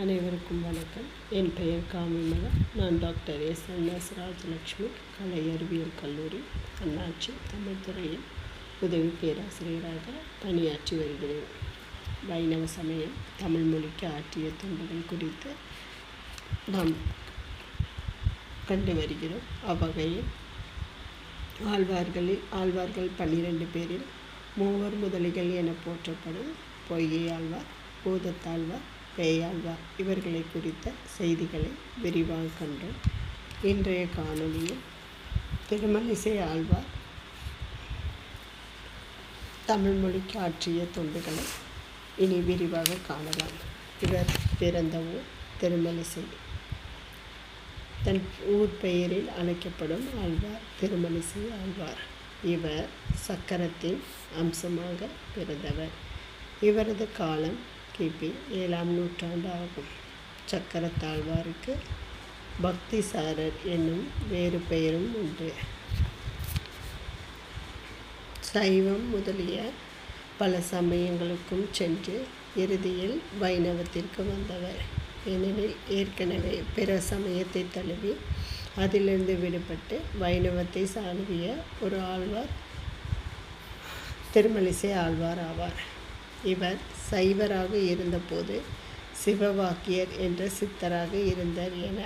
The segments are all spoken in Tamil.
அனைவருக்கும் வணக்கம். என் பெயர் காமிமலர். நான் டாக்டர் எஸ் ராஜலக்ஷ்மி, கலை அறிவியல் கல்லூரி, அண்ணாச்சி தமிழ் துறையில் உதவி பேராசிரியராக பணியாற்றி வருகிறேன். வைணவ சமயம் தமிழ் மொழிக்கு ஆற்றிய தொண்டுகள் குறித்து நாம் கண்டு வருகிறோம். அவ்வகையில் ஆழ்வார்கள் 12 பேரில் மூவர் முதலிகள் என போற்றப்படும் பொய்கை ஆழ்வார், பூதத்தாழ்வார், பேயாழ்வார் இவர்களை குறித்த செய்திகளை விரிவாக கண்டோம். இன்றைய காணொளியில் திருமழிசை ஆழ்வார் தமிழ் மொழிக்கு ஆற்றிய தொண்டுகளை இனி விரிவாக காணலாம். இவர் பிறந்த ஊர் திருமழிசை. தன் ஊர் பெயரில் அழைக்கப்படும் ஆழ்வார் திருமழிசை ஆழ்வார். இவர் சக்கரத்தின் அம்சமாக பிறந்தவர். இவரது காலம் கிபி 7ஆம் நூற்றாண்டு ஆகும். சக்கரத்தாழ்வாருக்கு பக்திசாரர் என்னும் வேறு பெயரும் உண்டு. சைவம் முதலிய பல சமயங்களுக்கும் சென்று இறுதியில் வைணவத்திற்கு வந்தவர். ஏனெனில் ஏற்கனவே பிற சமயத்தை தழுவி அதிலிருந்து விடுபட்டு வைணவத்தை சார்விய ஒரு ஆழ்வார் திருமழிசை ஆழ்வார் ஆவார். இவர் சைவராக இருந்தபோது சிவவாக்கியர் என்ற சித்தராக இருந்தார் என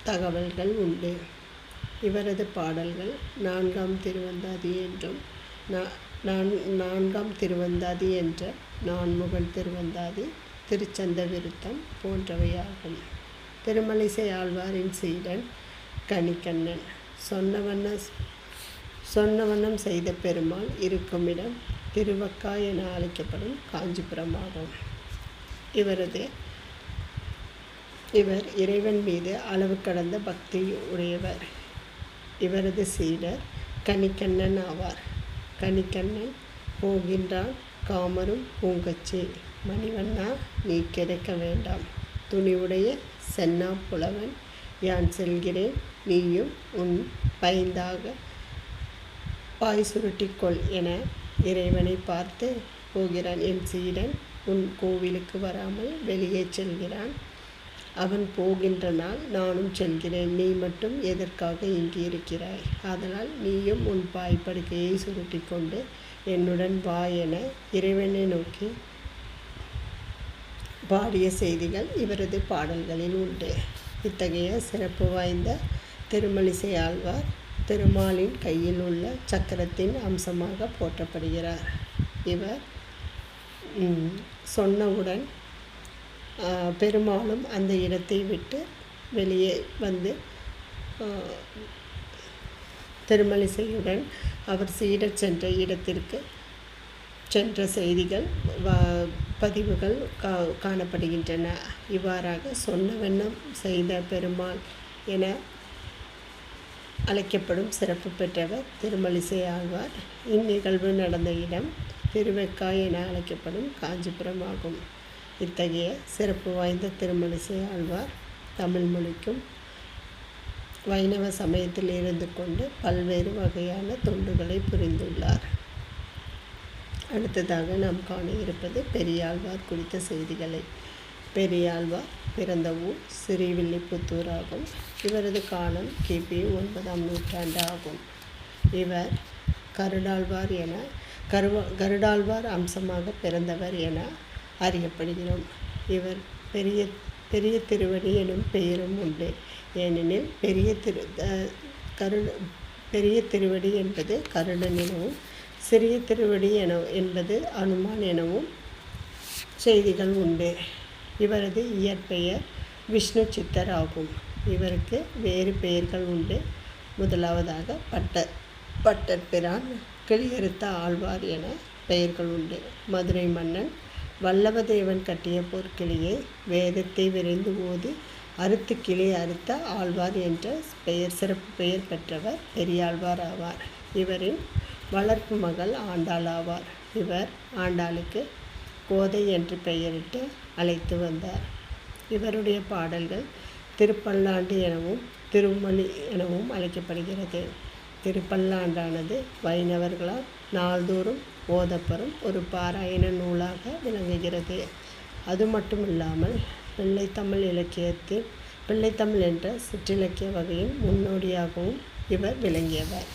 தகவல்கள் உண்டு. இவரது பாடல்கள் 4ஆம் திருவந்தாதி என்றும் 4ஆம் திருவந்தாதி என்ற நான்முகன் திருவந்தாதி, திருச்சந்த விருத்தம் போன்றவையாகும். திருமழிசை ஆழ்வாரின் சீடன் கணிகண்ணன் சொன்னவண்ணம் செய்த பெருமாள் இருக்குமிடம் திருவக்கா என அழைக்கப்படும் காஞ்சிபுரமாகும். இவர் இறைவன் மீது அளவு கடந்த பக்தி உடையவர். இவரது சீடர் கணிகண்ணன் ஆவார். கணிகண்ணன் போகின்றான் காமரும் பூங்கச்சி, மணிவண்ணா நீ கிடைக்க வேண்டாம், துணிவுடைய சென்னா புலவன் யான் செல்கிறேன், நீயும் உன் பைந்தாக பாய் சுருட்டிக்கொள் என இறைவனை பார்த்து போகிறான். என் சீடன் உன் கோவிலுக்கு வராமல் வெளியே செல்கிறான். அவன் போகின்ற நாள் நானும் செல்கிறேன். நீ மட்டும் எதற்காக இங்கு இருக்கிறாய்? ஆதலால் நீயும் உன் பாய் படுக்கையை சுருட்டி கொண்டு என்னுடன் வா என இறைவனை நோக்கி பாடிய செய்திகள் இவரது பாடல்களில் உண்டு. இத்தகைய சிறப்பு வாய்ந்த திருமழிசை ஆழ்வார் திருமாலின் கையில் உள்ள சக்கரத்தின் அம்சமாக போற்றப்படுகிறார். இவர் சொன்னவுடன் பெருமாளும் அந்த இடத்தை விட்டு வெளியே வந்து திருமழிசையுடன் அவர் சீடர் சென்ற இடத்திற்கு சென்ற செய்திகள் பதிவுகள் காணப்படுகின்றன. இவ்வாறாக சொன்னவண்ணம் செய்த பெருமாள் என அழைக்கப்படும் சிறப்பு பெற்றவர் திருமழிசை ஆழ்வார். இந்நிகழ்வு நடந்த இடம் திருவெக்கா என அழைக்கப்படும் காஞ்சிபுரம் ஆகும். இத்தகைய சிறப்பு வாய்ந்த திருமழிசை ஆழ்வார் தமிழ் மொழிக்கும் வைணவ சமயத்தில் இருந்து கொண்டு பல்வேறு வகையான தொண்டுகளை புரிந்துள்ளார். அடுத்ததாக நாம் காண இருப்பது பெரியாழ்வார் குறித்த செய்திகளை. பெரியாழ்வார் பிறந்த ஊர் ஸ்ரீவில்லிபுத்தூர் ஆகும். இவரது காலம் கிபி 9ஆம் நூற்றாண்டு ஆகும். இவர் கருடாழ்வார் அம்சமாக பிறந்தவர் என அறியப்படுகிறோம். இவர் பெரிய திருவடி எனும் பெயரும் உண்டு. ஏனெனில் பெரிய திருவடி என்பது கருடன் எனவும் சிறிய திருவடி என்பது அனுமான் எனவும் செய்திகள் உண்டு. இவரது இயற்பெயர் விஷ்ணு சித்தர் ஆகும். இவருக்கு வேறு பெயர்கள் உண்டு. முதலாவதாக பட்டர்பிரான், கிளியறுத்த ஆழ்வார் என பெயர்கள் உண்டு. மதுரை மன்னன் வல்லவதேவன் கட்டிய போர்க்கிளியை வேதத்தை விரைந்து ஓதி அறுத்து கிளி அறுத்த ஆழ்வார் என்ற சிறப்பு பெயர் பெற்றவர் பெரியாழ்வார் ஆவார். இவரின் வளர்ப்பு மகள் ஆண்டாள் ஆவார். இவர் ஆண்டாளுக்கு கோதை என்று பெயரிட்டு அழைத்து வந்தார். இவருடைய பாடல்கள் திருப்பல்லாண்டு எனவும் திருமொழி எனவும் அழைக்கப்படுகிறது. திருப்பல்லாண்டானது வைணவர்களால் நாள்தோறும் ஓதப்பெறும் ஒரு பாராயண நூலாக விளங்குகிறது. அது மட்டுமில்லாமல் பிள்ளைத்தமிழ் இலக்கியத்தில் பிள்ளைத்தமிழ் என்ற சிற்றிலக்கிய வகையின் முன்னோடியாகவும் இவர் விளங்கியவர்.